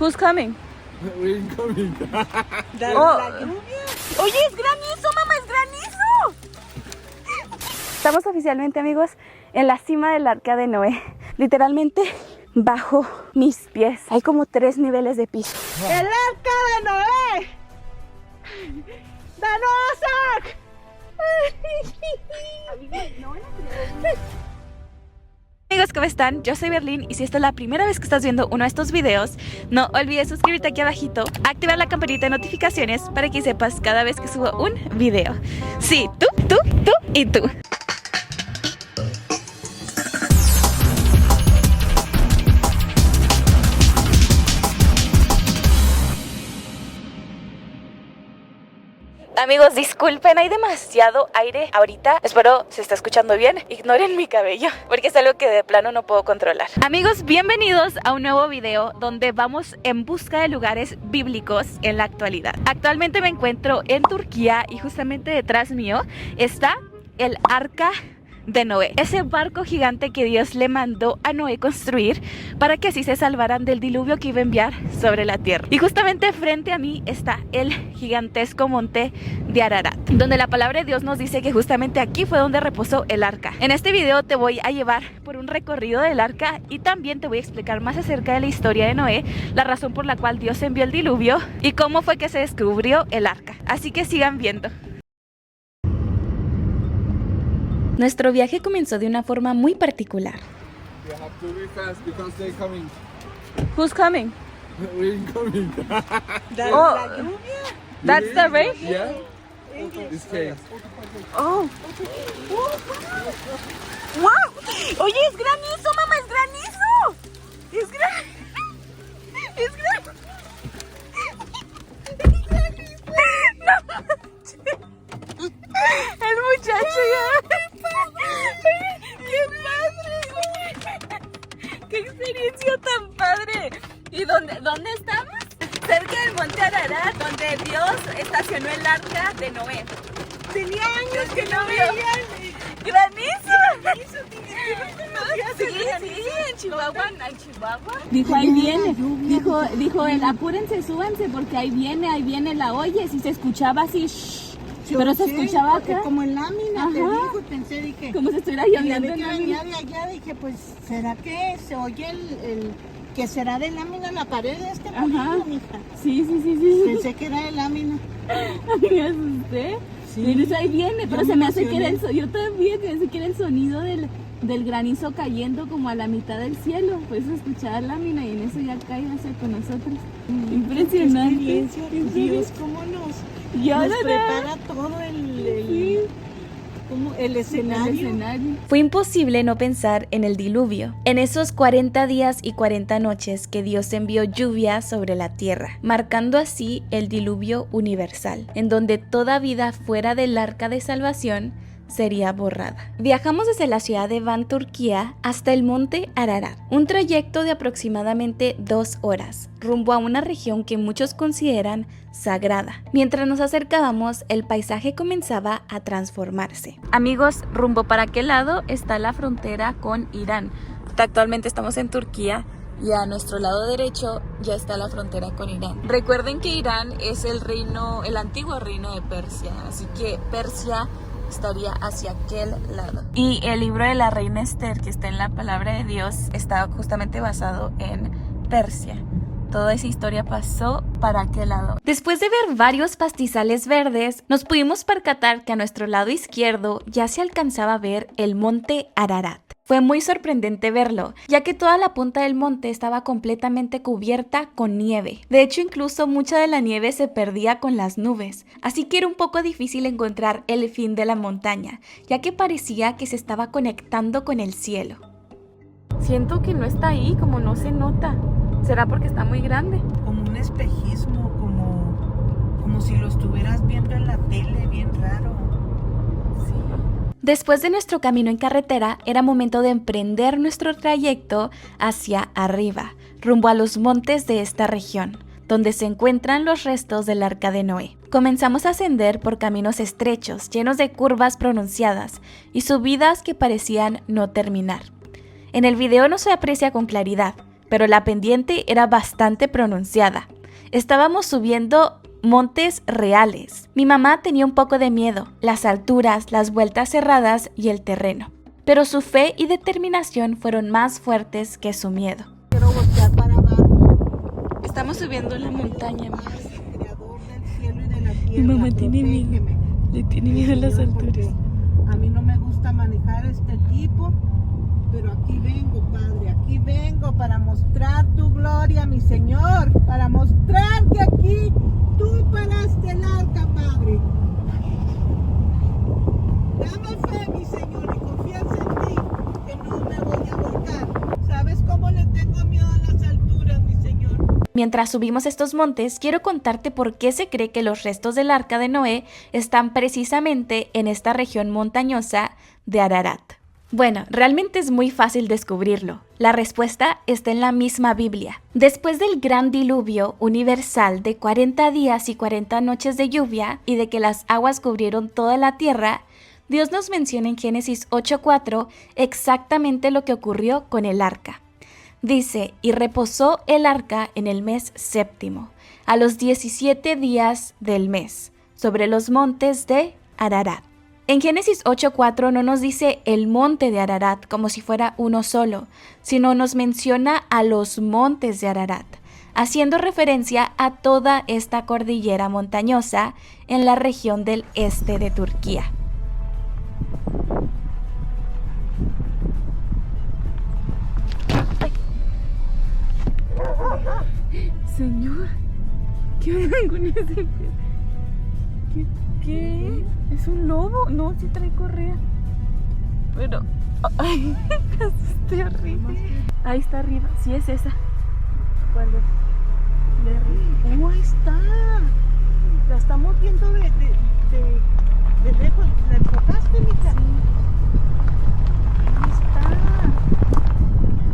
Who's coming? We're incoming. La lluvia. Oye, es granizo, mamá, es granizo. Estamos oficialmente, amigos, en la cima del Arca de Noé. Literalmente bajo mis pies. Hay como 3 niveles de piso. ¡El Arca de Noé! ¡Danosak! Amigos, ¿cómo están? Yo soy Berlín y si esta es la primera vez que estás viendo uno de estos videos, no olvides suscribirte aquí abajito, activar la campanita de notificaciones para que sepas cada vez que subo un video. Sí, tú y tú. Amigos, disculpen, hay demasiado aire ahorita. Espero se está escuchando bien. Ignoren mi cabello, porque es algo que de plano no puedo controlar. Amigos, bienvenidos a un nuevo video donde vamos en busca de lugares bíblicos en la actualidad. Actualmente me encuentro en Turquía y justamente detrás mío está el Arca de Noé, ese barco gigante que Dios le mandó a Noé construir para que así se salvaran del diluvio que iba a enviar sobre la tierra. Y justamente frente a mí está el gigantesco monte de Ararat, donde la palabra de Dios nos dice que justamente aquí fue donde reposó el arca. En este video te voy a llevar por un recorrido del arca y también te voy a explicar más acerca de la historia de Noé, la razón por la cual Dios envió el diluvio y cómo fue que se descubrió el arca. Así que sigan viendo. Nuestro viaje comenzó de una forma muy particular. You have to be fast because they're coming. Who's coming? We're incoming. La lluvia. That's the rain? Yeah. It's chaos. Oh. Wow. Oye, es granizo, mamá, es granizo. Es granizo. Es granizo. No. El muchacho ya. ¡Qué padre! ¡Qué experiencia tan padre! ¿Y dónde estamos? Cerca del monte Ararat, donde Dios estacionó el arca de Noé. Tenía años que no veían granizo. Sí, en Chihuahua. Dijo, ahí viene. Dijo él, apúrense, súbanse, porque ahí viene, la oyes. Y se escuchaba así, shh. Pero se escuchaba acá. Como en lámina, Ajá. te dijo, pensé, dije. Como si estuviera Y ya lloviendo vi en que lámina. venía de allá, dije, pues, ¿será que se oye que será de lámina la pared de este Ajá. molino, mija? Sí. Pensé que era de lámina. Me asusté. Sí. Pero ahí viene, pero Yo se me me hace que era emocioné. yo también, se me hace que era el sonido del granizo cayendo como a la mitad del cielo. Pues escuchaba lámina y en eso ya cae hacia con nosotros. Impresionante. Qué experiencia, Dios, cómo nos prepara todo el escenario. Fue imposible no pensar en el diluvio, en esos 40 días y 40 noches que Dios envió lluvia sobre la tierra, marcando así el diluvio universal, en donde toda vida fuera del arca de salvación sería borrada. Viajamos desde la ciudad de Van, Turquía, hasta el monte Ararat, un trayecto de aproximadamente 2 horas, rumbo a una región que muchos consideran sagrada. Mientras nos acercábamos, el paisaje comenzaba a transformarse. Amigos, rumbo para aquel lado está la frontera con Irán. Actualmente estamos en Turquía y a nuestro lado derecho ya está la frontera con Irán. Recuerden que Irán es el antiguo reino de Persia, así que Persia estaría hacia aquel lado. Y el libro de la reina Esther, que está en la palabra de Dios, está justamente basado en Persia. Toda esa historia pasó para aquel lado. Después de ver varios pastizales verdes, nos pudimos percatar que a nuestro lado izquierdo ya se alcanzaba a ver el monte Ararat. Fue muy sorprendente verlo, ya que toda la punta del monte estaba completamente cubierta con nieve. De hecho, incluso mucha de la nieve se perdía con las nubes, así que era un poco difícil encontrar el fin de la montaña, ya que parecía que se estaba conectando con el cielo. Siento que no está ahí, como no se nota. ¿Será porque está muy grande? Como un espejismo, como si lo estuvieras viendo en la tele, bien raro. Después de nuestro camino en carretera, era momento de emprender nuestro trayecto hacia arriba, rumbo a los montes de esta región, donde se encuentran los restos del Arca de Noé. Comenzamos a ascender por caminos estrechos, llenos de curvas pronunciadas y subidas que parecían no terminar. En el video no se aprecia con claridad, pero la pendiente era bastante pronunciada. Estábamos subiendo montes reales. Mi mamá tenía un poco de miedo, las alturas, las vueltas cerradas y el terreno. Pero su fe y determinación fueron más fuertes que su miedo. Quiero voltear para abajo. Estamos subiendo la montaña, amigas. Creador del cielo y de la tierra. Mi mamá tiene miedo. protégeme. Le tiene miedo a las Señor, alturas. porque a mí no me gusta manejar este tipo, pero aquí vengo, Padre, aquí vengo para mostrar tu gloria, mi Señor, para mostrar que aquí tú paraste el arca, Padre. Dame fe, mi Señor, y confianza en ti, que no me voy a volcar. ¿Sabes cómo le tengo miedo a las alturas, mi Señor? Mientras subimos estos montes, quiero contarte por qué se cree que los restos del arca de Noé están precisamente en esta región montañosa de Ararat. Bueno, realmente es muy fácil descubrirlo. La respuesta está en la misma Biblia. Después del gran diluvio universal de 40 días y 40 noches de lluvia y de que las aguas cubrieron toda la tierra, Dios nos menciona en Génesis 8:4 exactamente lo que ocurrió con el arca. Dice, y reposó el arca en el mes séptimo, a los 17 días del mes, sobre los montes de Ararat. En Génesis 8:4 no nos dice el monte de Ararat como si fuera uno solo, sino nos menciona a los montes de Ararat, haciendo referencia a toda esta cordillera montañosa en la región del este de Turquía. Señor, ¿qué onda con ese perro? ¿Qué? ¿Es un lobo? No, sí trae correa. Pero... ¡ay! Me asusté horrible. Ahí está arriba. Sí, es esa. ¿Cuál es? De arriba. ¡Oh, ahí está! La estamos viendo de lejos. ¿La enfocaste, mija? Ahí está.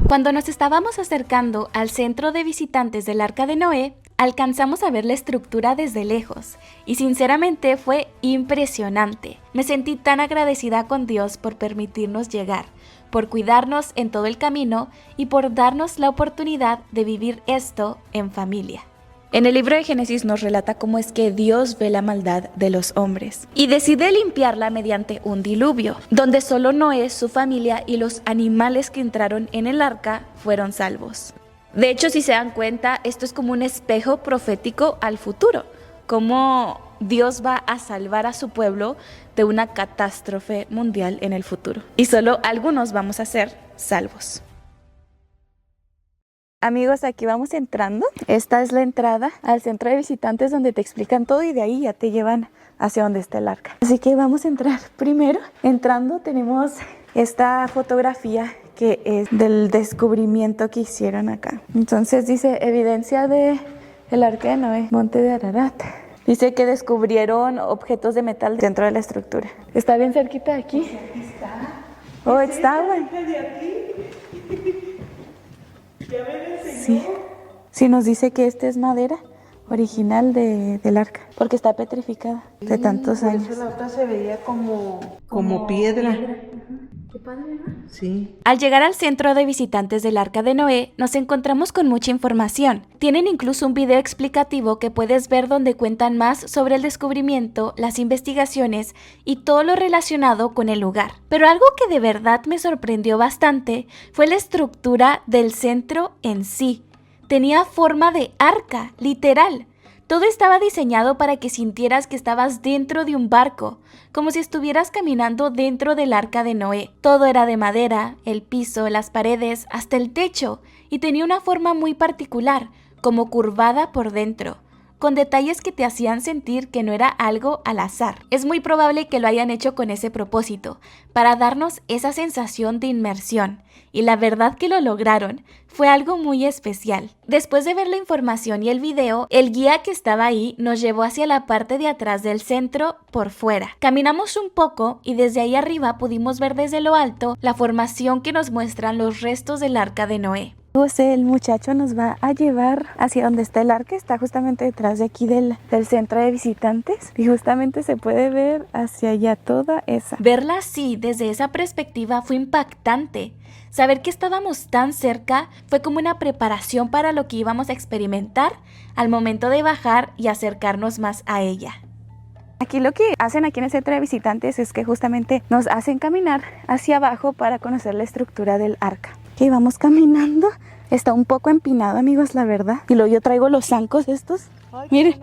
Cuando nos estábamos acercando al centro de visitantes del Arca de Noé, alcanzamos a ver la estructura desde lejos y sinceramente fue impresionante. Me sentí tan agradecida con Dios por permitirnos llegar, por cuidarnos en todo el camino y por darnos la oportunidad de vivir esto en familia. En el libro de Génesis nos relata cómo es que Dios ve la maldad de los hombres y decide limpiarla mediante un diluvio, donde solo Noé, su familia y los animales que entraron en el arca fueron salvos. De hecho, si se dan cuenta, esto es como un espejo profético al futuro, cómo Dios va a salvar a su pueblo de una catástrofe mundial en el futuro. Y solo algunos vamos a ser salvos. Amigos, aquí vamos entrando. Esta es la entrada al centro de visitantes donde te explican todo y de ahí ya te llevan hacia donde está el arca. Así que vamos a entrar. Primero, entrando tenemos esta fotografía que es del descubrimiento que hicieron acá. Entonces dice, evidencia de el arca de Noé, monte de Ararat. Dice que descubrieron objetos de metal dentro de la estructura. ¿Está bien cerquita de aquí? Aquí está. Oh, está bueno. De aquí. ¿Ya ven el Sí. Sí, nos dice que esta es madera original del arca, porque está petrificada de tantos por años. eso la otra se veía como piedra. Qué padre, ¿no? Sí. Al llegar al centro de visitantes del Arca de Noé, nos encontramos con mucha información. Tienen incluso un video explicativo que puedes ver donde cuentan más sobre el descubrimiento, las investigaciones y todo lo relacionado con el lugar. Pero algo que de verdad me sorprendió bastante fue la estructura del centro en sí. Tenía forma de arca, literal. Todo estaba diseñado para que sintieras que estabas dentro de un barco, como si estuvieras caminando dentro del arca de Noé. Todo era de madera, el piso, las paredes, hasta el techo, y tenía una forma muy particular, como curvada por dentro, con detalles que te hacían sentir que no era algo al azar. Es muy probable que lo hayan hecho con ese propósito, para darnos esa sensación de inmersión. Y la verdad que lo lograron, fue algo muy especial. Después de ver la información y el video, el guía que estaba ahí nos llevó hacia la parte de atrás del centro por fuera. Caminamos un poco y desde ahí arriba pudimos ver desde lo alto la formación que nos muestran los restos del Arca de Noé. José, el muchacho, nos va a llevar hacia donde está el arca. Está justamente detrás de aquí del centro de visitantes. Y justamente se puede ver hacia allá toda esa. Verla así, desde esa perspectiva, fue impactante. Saber que estábamos tan cerca fue como una preparación para lo que íbamos a experimentar al momento de bajar y acercarnos más a ella. Aquí lo que hacen aquí en el centro de visitantes es que justamente nos hacen caminar hacia abajo para conocer la estructura del arca. Y vamos caminando. Está un poco empinado, amigos, la verdad. Y luego yo traigo los zancos estos. Ay, Miren.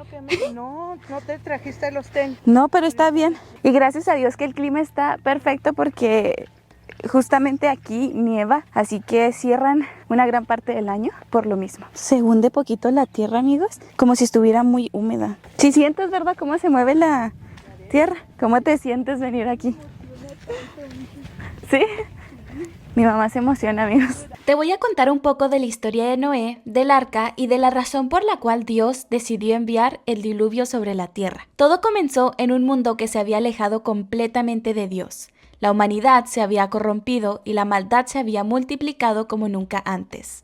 No te trajiste los tenis. No, pero está bien. Y gracias a Dios que el clima está perfecto porque justamente aquí nieva, así que cierran una gran parte del año por lo mismo. Se hunde poquito la tierra, amigos, como si estuviera muy húmeda. Si sientes, ¿verdad?, cómo se mueve la tierra. ¿Cómo te sientes venir aquí? ¿Sí? Mi mamá se emociona, amigos. Te voy a contar un poco de la historia de Noé, del arca y de la razón por la cual Dios decidió enviar el diluvio sobre la tierra. Todo comenzó en un mundo que se había alejado completamente de Dios. La humanidad se había corrompido y la maldad se había multiplicado como nunca antes.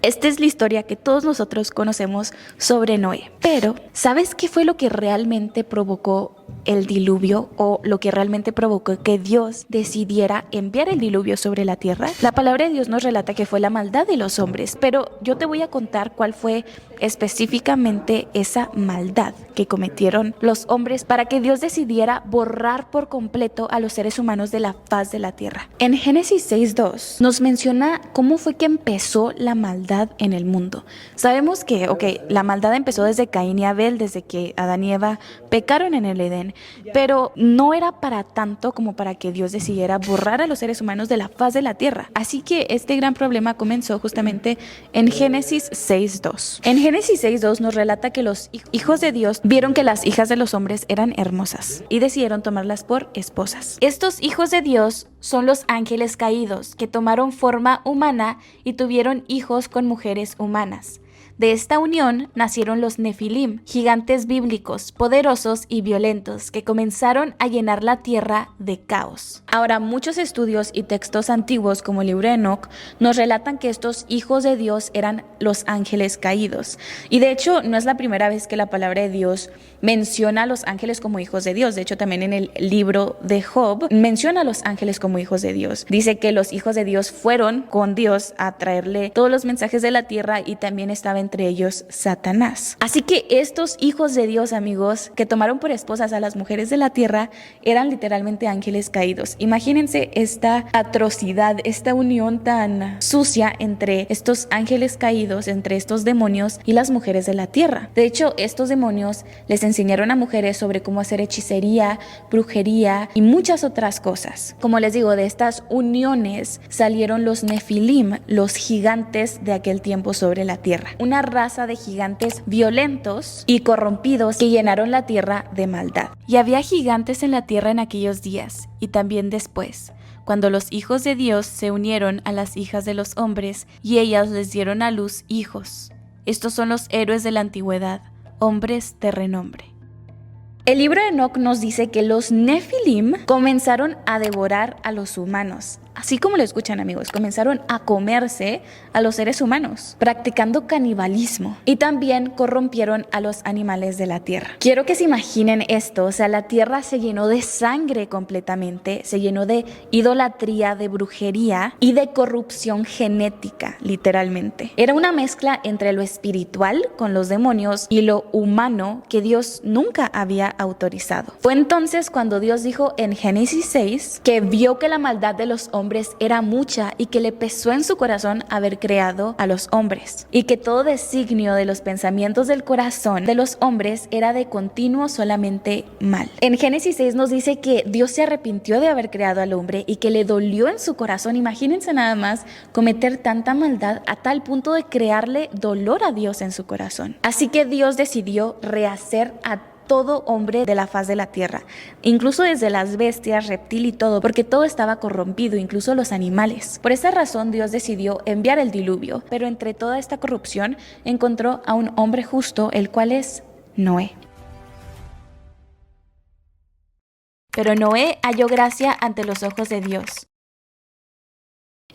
Esta es la historia que todos nosotros conocemos sobre Noé. Pero, ¿sabes qué fue lo que realmente provocó el diluvio o lo que realmente provocó que Dios decidiera enviar el diluvio sobre la tierra? La palabra de Dios nos relata que fue la maldad de los hombres, pero yo te voy a contar cuál fue específicamente esa maldad que cometieron los hombres para que Dios decidiera borrar por completo a los seres humanos de la faz de la tierra. En Génesis 6:2 nos menciona cómo fue que empezó la maldad en el mundo. Sabemos que, la maldad empezó desde Caín y Abel, desde que Adán y Eva pecaron en el Edén, pero no era para tanto como para que Dios decidiera borrar a los seres humanos de la faz de la tierra. Así que este gran problema comenzó justamente en Génesis 6:2. En Génesis 6:2 nos relata que los hijos de Dios vieron que las hijas de los hombres eran hermosas y decidieron tomarlas por esposas. Estos hijos de Dios son los ángeles caídos que tomaron forma humana y tuvieron hijos con mujeres humanas. De esta unión nacieron los Nefilim, gigantes bíblicos, poderosos y violentos, que comenzaron a llenar la tierra de caos. Ahora, muchos estudios y textos antiguos, como el libro de Enoc, nos relatan que estos hijos de Dios eran los ángeles caídos. Y de hecho, no es la primera vez que la palabra de Dios menciona a los ángeles como hijos de Dios. De hecho, también en el libro de Job menciona a los ángeles como hijos de Dios. Dice que los hijos de Dios fueron con Dios a traerle todos los mensajes de la tierra y también estaba entre ellos Satanás. Así que estos hijos de Dios, amigos, que tomaron por esposas a las mujeres de la tierra, eran literalmente ángeles caídos. Imagínense esta atrocidad, esta unión tan sucia entre estos ángeles caídos, entre estos demonios y las mujeres de la tierra. De hecho, estos demonios les enseñaron a mujeres sobre cómo hacer hechicería, brujería y muchas otras cosas. Como les digo, de estas uniones salieron los Nefilim, los gigantes de aquel tiempo sobre la tierra. Una raza de gigantes violentos y corrompidos que llenaron la tierra de maldad. Y había gigantes en la tierra en aquellos días y también después, cuando los hijos de Dios se unieron a las hijas de los hombres y ellas les dieron a luz hijos. Estos son los héroes de la antigüedad, hombres de renombre. El libro de Enoc nos dice que los Nefilim comenzaron a devorar a los humanos. Así como lo escuchan, amigos, comenzaron a comerse a los seres humanos, practicando canibalismo, y también corrompieron a los animales de la tierra. Quiero que se imaginen esto, la tierra se llenó de sangre completamente, se llenó de idolatría, de brujería y de corrupción genética, literalmente. Era una mezcla entre lo espiritual con los demonios y lo humano que Dios nunca había autorizado. Fue entonces cuando Dios dijo en Génesis 6 que vio que la maldad de los hombres era mucha y que le pesó en su corazón haber creado a los hombres, y que todo designio de los pensamientos del corazón de los hombres era de continuo solamente mal. En Génesis 6 nos dice que Dios se arrepintió de haber creado al hombre y que le dolió en su corazón. Imagínense nada más cometer tanta maldad a tal punto de crearle dolor a Dios en su corazón. Así que Dios decidió rehacer a todo hombre de la faz de la tierra, incluso desde las bestias, reptil y todo, porque todo estaba corrompido, incluso los animales. Por esa razón Dios decidió enviar el diluvio, pero entre toda esta corrupción encontró a un hombre justo, el cual es Noé. Pero Noé halló gracia ante los ojos de Dios.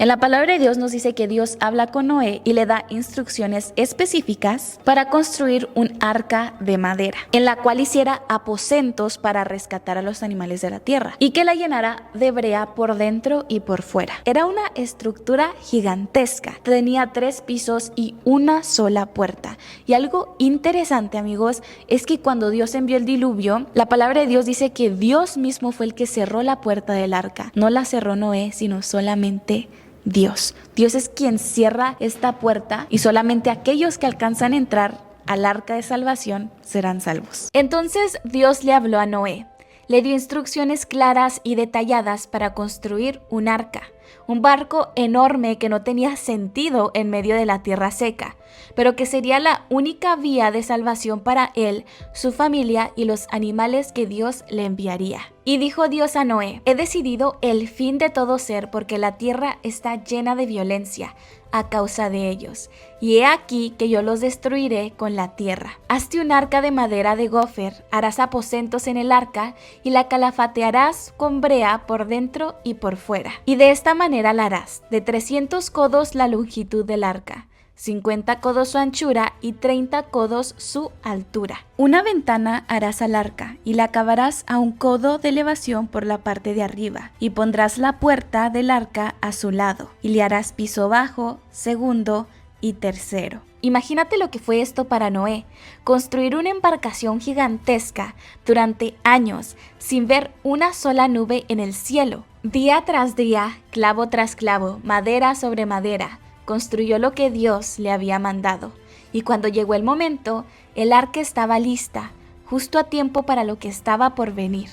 En la palabra de Dios nos dice que Dios habla con Noé y le da instrucciones específicas para construir un arca de madera, en la cual hiciera aposentos para rescatar a los animales de la tierra y que la llenara de brea por dentro y por fuera. Era una estructura gigantesca, tenía 3 pisos y una sola puerta. Y algo interesante, amigos, es que cuando Dios envió el diluvio, la palabra de Dios dice que Dios mismo fue el que cerró la puerta del arca. No la cerró Noé, sino solamente Dios. Dios es quien cierra esta puerta y solamente aquellos que alcanzan a entrar al arca de salvación serán salvos. Entonces Dios le habló a Noé. Le dio instrucciones claras y detalladas para construir un arca, un barco enorme que no tenía sentido en medio de la tierra seca, pero que sería la única vía de salvación para él, su familia y los animales que Dios le enviaría. Y dijo Dios a Noé: he decidido el fin de todo ser porque la tierra está llena de violencia a causa de ellos, y he aquí que yo los destruiré con la tierra. Hazte un arca de madera de gofer, harás aposentos en el arca y la calafatearás con brea por dentro y por fuera. Y de esta manera la harás, de 300 codos la longitud del arca, 50 codos su anchura y 30 codos su altura. Una ventana harás al arca y la acabarás a 1 codo de elevación por la parte de arriba, y pondrás la puerta del arca a su lado, y le harás piso bajo, segundo y tercero. Imagínate lo que fue esto para Noé, construir una embarcación gigantesca durante años sin ver una sola nube en el cielo. Día tras día, clavo tras clavo, madera sobre madera, construyó lo que Dios le había mandado. Y cuando llegó el momento, el arca estaba lista, justo a tiempo para lo que estaba por venir.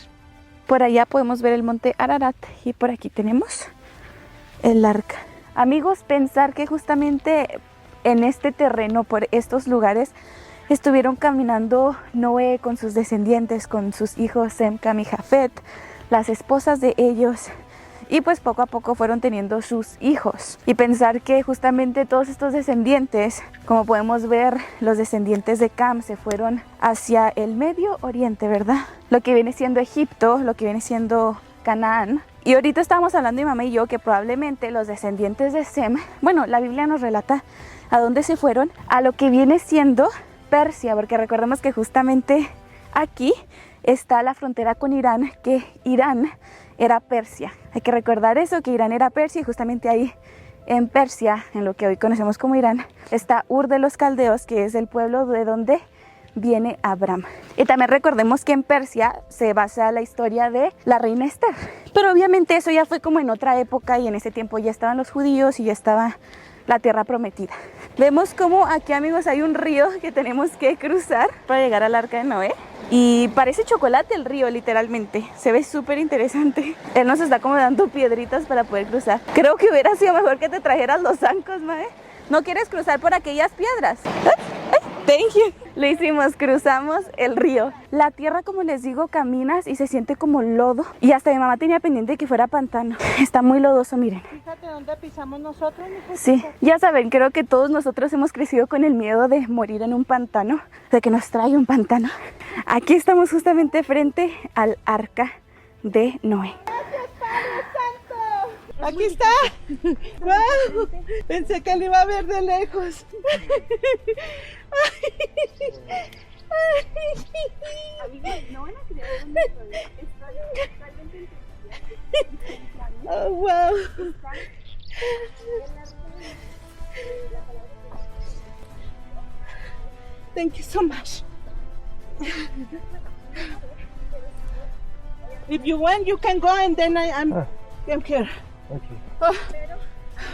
Por allá podemos ver el monte Ararat y por aquí tenemos el arca. Amigos, pensar que justamente en este terreno, por estos lugares, estuvieron caminando Noé con sus descendientes, con sus hijos Sem, Cam y Jafet, las esposas de ellos, y pues poco a poco fueron teniendo sus hijos. Y pensar que justamente todos estos descendientes, como podemos ver, los descendientes de Cam se fueron hacia el Medio Oriente, ¿verdad? Lo que viene siendo Egipto, lo que viene siendo Canaán. Y ahorita estábamos hablando mi mamá y yo que probablemente los descendientes de Sem, bueno, la Biblia nos relata a dónde se fueron, a lo que viene siendo Persia, porque recordemos que justamente aquí está la frontera con Irán, que Irán era Persia. Hay que recordar eso, que Irán era Persia, y justamente ahí en Persia, en lo que hoy conocemos como Irán, está Ur de los Caldeos, que es el pueblo de donde viene Abraham. Y también recordemos que en Persia se basa la historia de la reina Esther. Pero obviamente eso ya fue como en otra época, y en ese tiempo ya estaban los judíos y ya estaba la tierra prometida. Vemos como aquí, amigos, hay un río que tenemos que cruzar para llegar al arca de Noé. Y parece chocolate el río, literalmente. Se ve súper interesante. Él nos está como dando piedritas para poder cruzar. Creo que hubiera sido mejor que te trajeras los zancos, mae. ¿No quieres cruzar por aquellas piedras? Thank you. Lo hicimos, cruzamos el río. La tierra, como les digo, caminas y se siente como lodo. Y hasta mi mamá tenía pendiente de que fuera pantano. Está muy lodoso, miren. Fíjate dónde pisamos nosotros, mijo. Sí, ya saben, creo que todos nosotros hemos crecido con el miedo de morir en un pantano, de que nos trae un pantano. Aquí estamos justamente frente al arca de Noé. Aquí está. ¡Wow! Pensé que lo iba a ver de lejos. Oh, wow. Thank you so much. If you want, you can go, and then I'm here. Okay. Oh,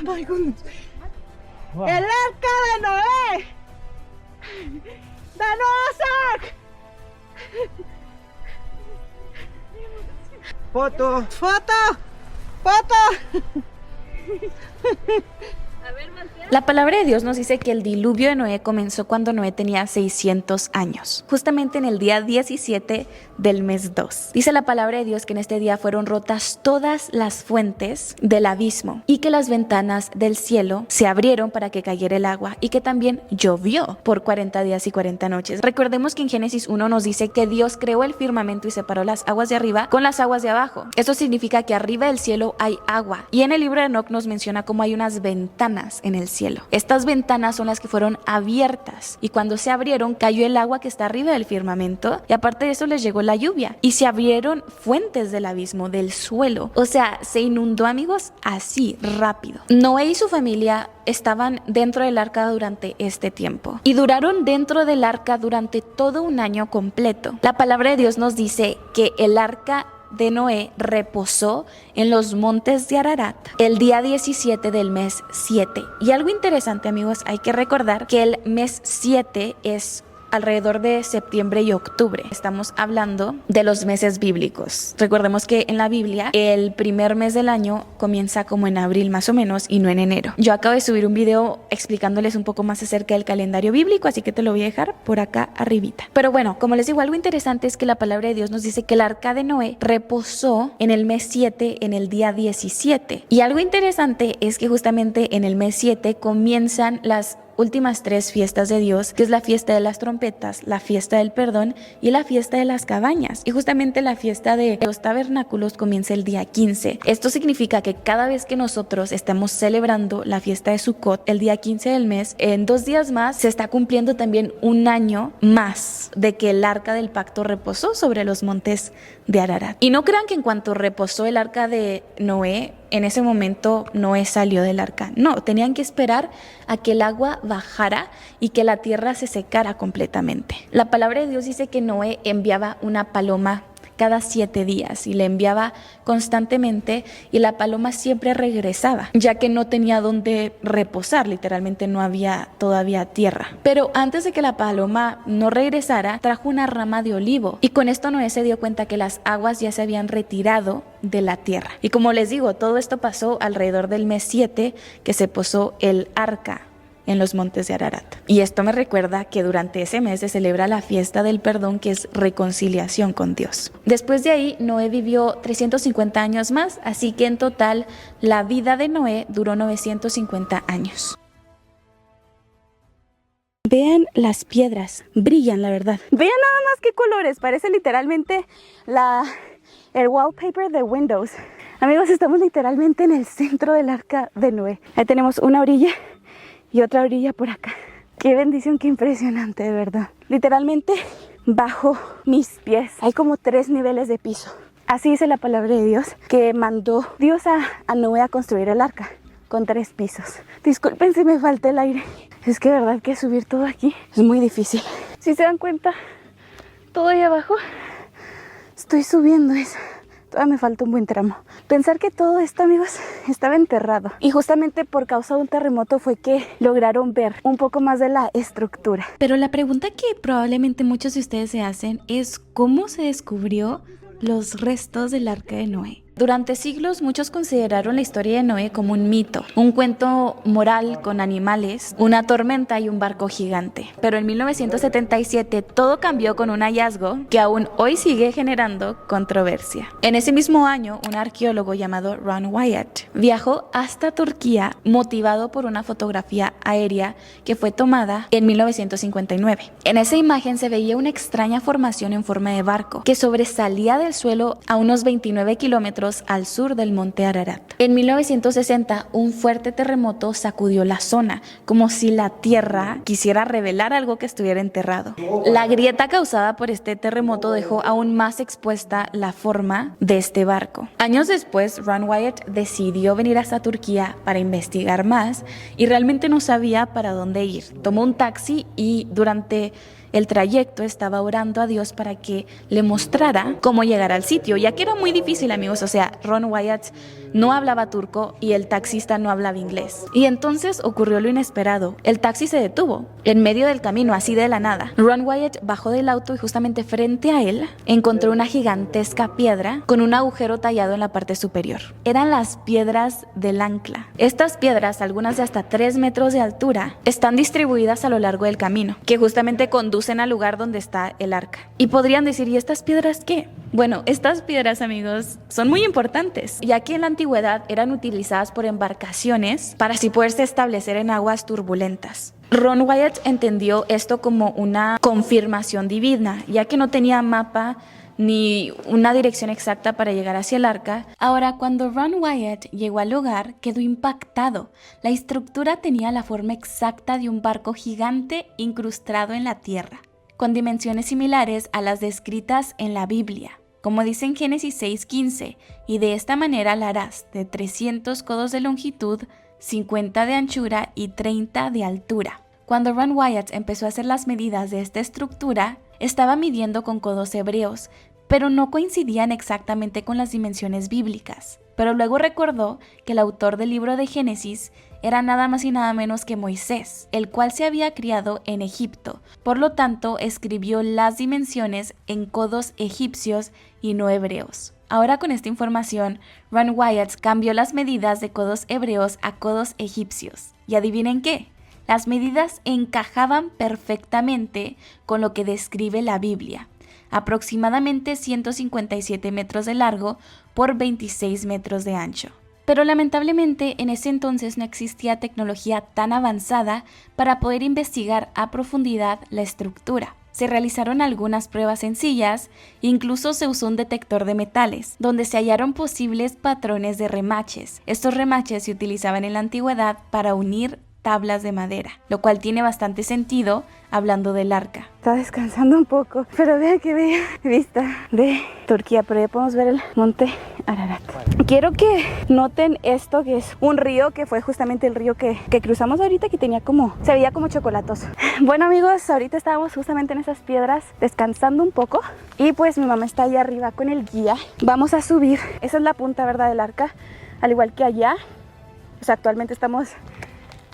my goodness. Wow. El arca de Noé. The Noah's Ark. Foto. Foto. Foto. A ver, voltea. La palabra de Dios nos dice que el diluvio de Noé comenzó cuando Noé tenía 600 años, justamente en el día 17 del mes 2. Dice la palabra de Dios que en este día fueron rotas todas las fuentes del abismo y que las ventanas del cielo se abrieron para que cayera el agua y que también llovió por 40 días y 40 noches. Recordemos que en Génesis 1 nos dice que Dios creó el firmamento y separó las aguas de arriba con las aguas de abajo. Esto significa que arriba del cielo hay agua, y en el libro de Enoc nos menciona cómo hay unas ventanas en el cielo. Estas ventanas son las que fueron abiertas, y cuando se abrieron cayó el agua que está arriba del firmamento, y aparte de eso les llegó la lluvia y se abrieron fuentes del abismo, del suelo. O sea, se inundó, amigos, así rápido. Noé y su familia estaban dentro del arca durante este tiempo y duraron dentro del arca durante todo un año completo. La palabra de Dios nos dice que el arca de Noé reposó en los montes de Ararat el día 17 del mes 7. Y algo interesante, amigos, hay que recordar que el mes 7 es alrededor de septiembre y octubre. Estamos hablando de los meses bíblicos. Recordemos que en la Biblia el primer mes del año comienza como en abril más o menos y no en enero. Yo acabo de subir un video explicándoles un poco más acerca del calendario bíblico, así que te lo voy a dejar por acá arribita. Pero bueno, como les digo, algo interesante es que la palabra de Dios nos dice que el arca de Noé reposó en el mes 7 en el día 17. Y algo interesante es que justamente en el mes 7 comienzan las últimas 3 fiestas de Dios, que es la fiesta de las trompetas, la fiesta del perdón y la fiesta de las cabañas. Y justamente la fiesta de los tabernáculos comienza el día 15. Esto significa que cada vez que nosotros estamos celebrando la fiesta de Sukkot, el día 15 del mes, en 2 días más se está cumpliendo también un año más de que el arca del pacto reposó sobre los montes de Ararat. Y no crean que en cuanto reposó el arca de Noé, en ese momento Noé salió del arca. No, tenían que esperar a que el agua bajara y que la tierra se secara completamente. La palabra de Dios dice que Noé enviaba una paloma cada 7 días y le enviaba constantemente, y la paloma siempre regresaba, ya que no tenía dónde reposar, literalmente no había todavía tierra. Pero antes de que la paloma no regresara, trajo una rama de olivo, y con esto Noé se dio cuenta que las aguas ya se habían retirado de la tierra. Y como les digo, todo esto pasó alrededor del mes 7, que se posó el arca en los montes de Ararat. Y esto me recuerda que durante ese mes se celebra la fiesta del perdón, que es reconciliación con Dios. Después de ahí, Noé vivió 350 años más, así que en total la vida de Noé duró 950 años. Vean las piedras, brillan, la verdad. Vean nada más qué colores, parece literalmente el wallpaper de Windows. Amigos, estamos literalmente en el centro del arca de Noé. Ahí tenemos una orilla y otra orilla por acá. Qué bendición, qué impresionante, de verdad. Literalmente bajo mis pies hay como 3 niveles de piso. Así dice la palabra de Dios, que mandó Dios a Noé a construir el arca con 3 pisos. Disculpen si me falta el aire. Es que de verdad que subir todo aquí es muy difícil. Si se dan cuenta, todo ahí abajo, estoy subiendo eso. Todavía me falta un buen tramo. Pensar que todo esto, amigos, estaba enterrado. Y justamente por causa de un terremoto fue que lograron ver un poco más de la estructura. Pero la pregunta que probablemente muchos de ustedes se hacen es ¿cómo se descubrió los restos del arca de Noé? Durante siglos muchos consideraron la historia de Noé como un mito, un cuento moral con animales, una tormenta y un barco gigante. Pero en 1977 todo cambió con un hallazgo que aún hoy sigue generando controversia. En ese mismo año, un arqueólogo llamado Ron Wyatt viajó hasta Turquía motivado por una fotografía aérea que fue tomada en 1959. En esa imagen se veía una extraña formación en forma de barco que sobresalía del suelo a unos 29 kilómetros al sur del monte Ararat. En 1960, un fuerte terremoto sacudió la zona, como si la tierra quisiera revelar algo que estuviera enterrado. La grieta causada por este terremoto dejó aún más expuesta la forma de este barco. Años después, Ron Wyatt decidió venir hasta Turquía para investigar más y realmente no sabía para dónde ir. Tomó un taxi y durante el trayecto estaba orando a Dios para que le mostrara cómo llegar al sitio, ya que era muy difícil, amigos. sea, Ron Wyatt no hablaba turco y el taxista no hablaba inglés. Y entonces ocurrió lo inesperado. El taxi se detuvo en medio del camino, así de la nada. Ron Wyatt bajó del auto y justamente frente a él encontró una gigantesca piedra con un agujero tallado en la parte superior. Eran las piedras del ancla. Estas piedras, algunas de hasta 3 metros de altura, están distribuidas a lo largo del camino, que justamente conducen al lugar donde está el arca. Y podrían decir, ¿y estas piedras qué? Bueno, estas piedras, amigos, son muy importantes, ya que en la antigüedad eran utilizadas por embarcaciones para así poderse establecer en aguas turbulentas. Ron Wyatt entendió esto como una confirmación divina, ya que no tenía mapa ni una dirección exacta para llegar hacia el arca. Ahora, cuando Ron Wyatt llegó al lugar, quedó impactado. La estructura tenía la forma exacta de un barco gigante incrustado en la tierra, con dimensiones similares a las descritas en la Biblia. Como dice en Génesis 6:15, y de esta manera la harás de 300 codos de longitud, 50 de anchura y 30 de altura. Cuando Ron Wyatt empezó a hacer las medidas de esta estructura, estaba midiendo con codos hebreos, pero no coincidían exactamente con las dimensiones bíblicas. Pero luego recordó que el autor del libro de Génesis era nada más y nada menos que Moisés, el cual se había criado en Egipto. Por lo tanto, escribió las dimensiones en codos egipcios y no hebreos. Ahora con esta información, Ron Wyatt cambió las medidas de codos hebreos a codos egipcios. ¿Y adivinen qué? Las medidas encajaban perfectamente con lo que describe la Biblia. Aproximadamente 157 metros de largo por 26 metros de ancho. Pero lamentablemente en ese entonces no existía tecnología tan avanzada para poder investigar a profundidad la estructura. Se realizaron algunas pruebas sencillas, incluso se usó un detector de metales, donde se hallaron posibles patrones de remaches. Estos remaches se utilizaban en la antigüedad para unir tablas de madera, lo cual tiene bastante sentido hablando del arca. Está descansando un poco, pero vean qué bella vista de Turquía, pero ya podemos ver el monte Ararat. Quiero que noten esto, que es un río, que fue justamente el río que cruzamos ahorita, que tenía se veía como chocolatoso. Bueno, amigos, ahorita estábamos justamente en esas piedras descansando un poco y pues mi mamá está allá arriba con el guía. Vamos a subir, esa es la punta, ¿verdad?, del arca, al igual que allá. Pues actualmente estamos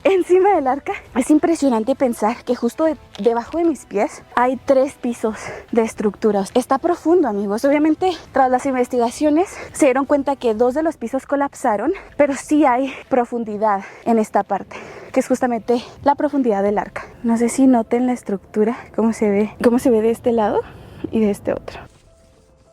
encima del arca. Es impresionante pensar que justo debajo de mis pies hay 3 pisos de estructuras. Está profundo, amigos. Obviamente, tras las investigaciones se dieron cuenta que 2 de los pisos colapsaron, pero sí hay profundidad en esta parte, que es justamente la profundidad del arca. No sé si noten la estructura, cómo se ve de este lado y de este otro.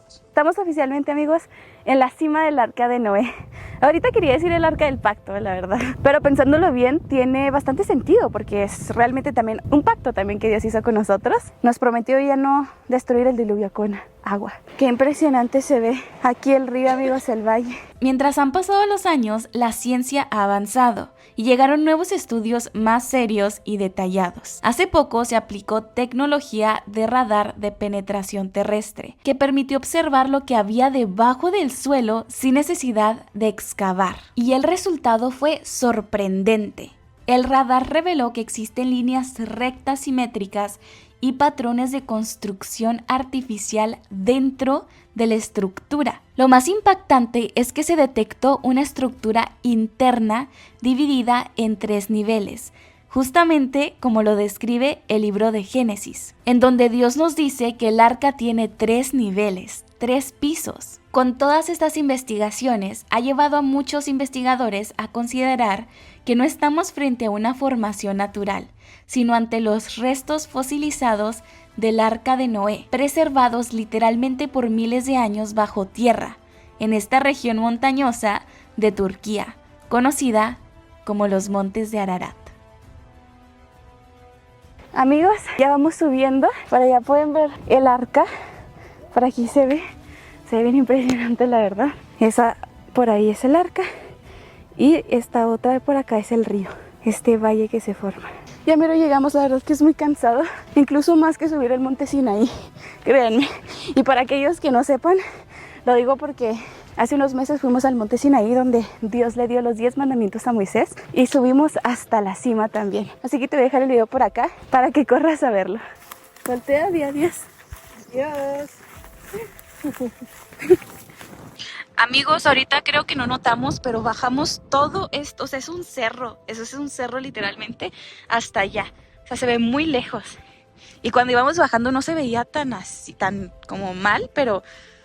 Estamos oficialmente, amigos, en la cima del arca de Noé. Ahorita quería decir el arca del pacto, la verdad, pero pensándolo bien tiene bastante sentido, porque es realmente también un pacto también que Dios hizo con nosotros. Nos prometió ya no destruir el diluvio con agua. Qué impresionante se ve aquí el río, amigos, el valle. Mientras han pasado los años, la ciencia ha avanzado y llegaron nuevos estudios más serios y detallados. Hace poco se aplicó tecnología de radar de penetración terrestre, que permitió observar lo que había debajo del suelo sin necesidad de excavar. Y el resultado fue sorprendente. El radar reveló que existen líneas rectas simétricas y patrones de construcción artificial dentro de la estructura. Lo más impactante es que se detectó una estructura interna dividida en 3 niveles, justamente como lo describe el libro de Génesis, en donde Dios nos dice que el arca tiene 3 niveles, 3 pisos. Con todas estas investigaciones, ha llevado a muchos investigadores a considerar que no estamos frente a una formación natural, sino ante los restos fosilizados del arca de Noé, preservados literalmente por miles de años bajo tierra, en esta región montañosa de Turquía, conocida como los Montes de Ararat. Amigos, ya vamos subiendo, por allá pueden ver el arca, por aquí se ve bien impresionante, la verdad. Esa por ahí es el arca y esta otra de por acá es el río, este valle que se forma. Ya mero llegamos, la verdad es que es muy cansado, incluso más que subir el monte Sinaí, créanme. Y para aquellos que no sepan, lo digo porque hace unos meses fuimos al monte Sinaí, donde Dios le dio los 10 mandamientos a Moisés, y subimos hasta la cima también. Así que te voy a dejar el video por acá para que corras a verlo. Voltea, di adiós. Adiós. Amigos, ahorita creo que no notamos, pero bajamos todo esto, o sea, es un cerro, eso es un cerro literalmente, hasta allá, o sea, se ve muy lejos. Y cuando íbamos bajando no se veía tan así, tan como mal, pero,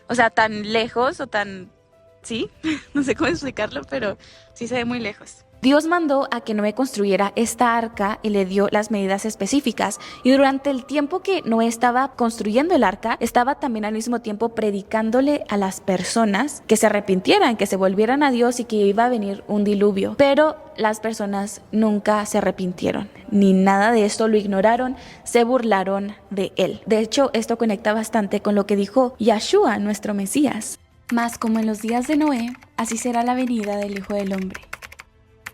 o sea, tan lejos o tan, sí, no sé cómo explicarlo, pero sí se ve muy lejos. Dios mandó a que Noé construyera esta arca y le dio las medidas específicas. Y durante el tiempo que Noé estaba construyendo el arca, estaba también al mismo tiempo predicándole a las personas que se arrepintieran, que se volvieran a Dios y que iba a venir un diluvio. Pero las personas nunca se arrepintieron, ni nada de esto, lo ignoraron, se burlaron de él. De hecho, esto conecta bastante con lo que dijo Yeshua, nuestro Mesías. Mas como en los días de Noé, así será la venida del Hijo del Hombre.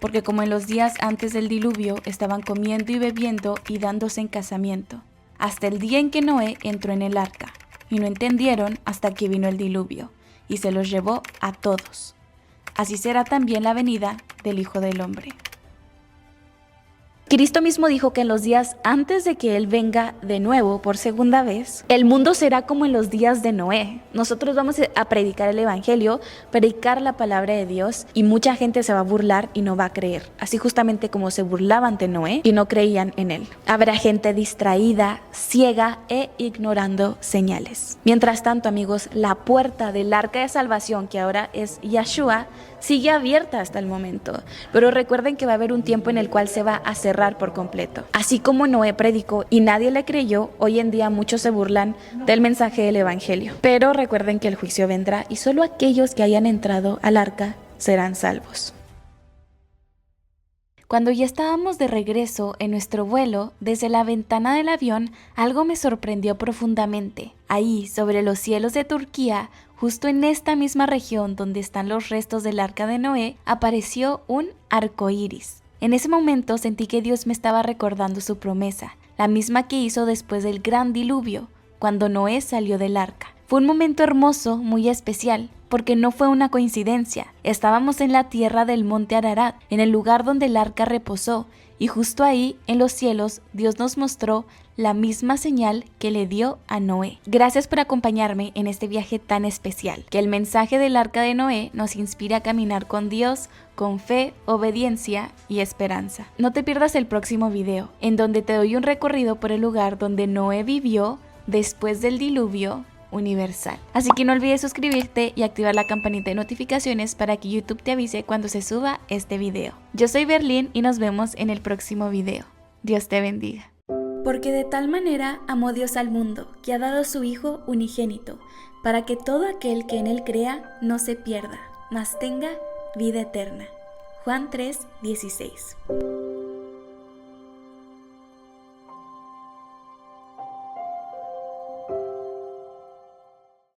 Porque como en los días antes del diluvio estaban comiendo y bebiendo y dándose en casamiento, hasta el día en que Noé entró en el arca, y no entendieron hasta que vino el diluvio, y se los llevó a todos. Así será también la venida del Hijo del Hombre. Cristo mismo dijo que en los días antes de que Él venga de nuevo por segunda vez, el mundo será como en los días de Noé. Nosotros vamos a predicar el Evangelio, predicar la palabra de Dios, y mucha gente se va a burlar y no va a creer. Así justamente como se burlaban de Noé y no creían en Él. Habrá gente distraída, ciega e ignorando señales. Mientras tanto, amigos, la puerta del arca de salvación, que ahora es Yeshua, sigue abierta hasta el momento. Pero recuerden que va a haber un tiempo en el cual se va a cerrar por completo. Así como Noé predicó y nadie le creyó, hoy en día muchos se burlan del mensaje del Evangelio. Pero recuerden que el juicio vendrá y solo aquellos que hayan entrado al arca serán salvos. Cuando ya estábamos de regreso en nuestro vuelo, desde la ventana del avión, algo me sorprendió profundamente. Ahí, sobre los cielos de Turquía, justo en esta misma región donde están los restos del arca de Noé, apareció un arco iris. En ese momento sentí que Dios me estaba recordando su promesa, la misma que hizo después del gran diluvio, cuando Noé salió del arca. Fue un momento hermoso, muy especial, porque no fue una coincidencia. Estábamos en la tierra del monte Ararat, en el lugar donde el arca reposó, y justo ahí, en los cielos, Dios nos mostró la misma señal que le dio a Noé. Gracias por acompañarme en este viaje tan especial. Que el mensaje del arca de Noé nos inspire a caminar con Dios, con fe, obediencia y esperanza. No te pierdas el próximo video, en donde te doy un recorrido por el lugar donde Noé vivió después del diluvio universal. Así que no olvides suscribirte y activar la campanita de notificaciones para que YouTube te avise cuando se suba este video. Yo soy Berlín y nos vemos en el próximo video. Dios te bendiga. Porque de tal manera amó Dios al mundo, que ha dado a su Hijo unigénito, para que todo aquel que en él crea no se pierda, mas tenga vida eterna. Juan 3:16.